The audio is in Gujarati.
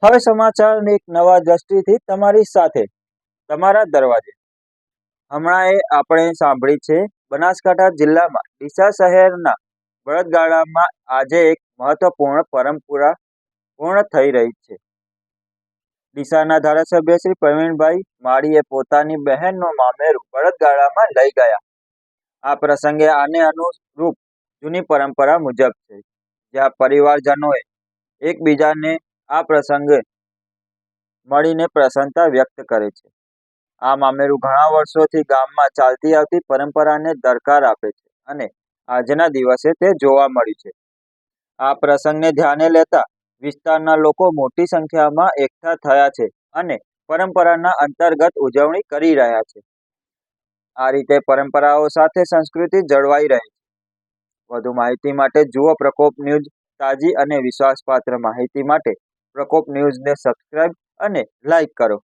હવે સમાચારની એક નવા દ્રષ્ટિથી તમારી સાથે તમારા દરવાજે. હમણાં આપણે સાંભળી છે બનાસકાંઠા જિલ્લામાં ડીસા શહેરના બળદગાડામાં આજે એક મહત્વપૂર્ણ પરંપરા પૂર્ણ થઈ રહી છે. ડીસાના ધારાસભ્ય શ્રી પ્રવીણભાઈ માળીએ પોતાની બહેનનું મામેરું બળદગાડામાં લઈ ગયા. આ પ્રસંગે આને અનુરૂપ જૂની પરંપરા મુજબ છે, જ્યાં પરિવારજનોએ એકબીજાને આ પ્રસંગે મળીને પ્રસન્નતા વ્યક્ત કરે છે. આ મામેરું ઘણા વર્ષોથી ગામમાં ચાલતી આવતી પરંપરાને દરકાર આપે છે અને આજના દિવસે તે જોવા મળ્યું છે. આ પ્રસંગને ધ્યાને લેતા વિસ્તારના લોકો મોટી સંખ્યામાં એકઠા થયા છે અને પરંપરાના અંતર્ગત ઉજવણી કરી રહ્યા છે. આ રીતે પરંપરાઓ સાથે સંસ્કૃતિ જળવાઈ રહે છે. વધુ માહિતી માટે જુઓ પ્રકોપ ન્યૂઝ. તાજી અને વિશ્વાસપાત્ર માહિતી માટે પ્રકોપ ન્યૂઝને સબસ્ક્રાઇબ અને લાઇક કરો.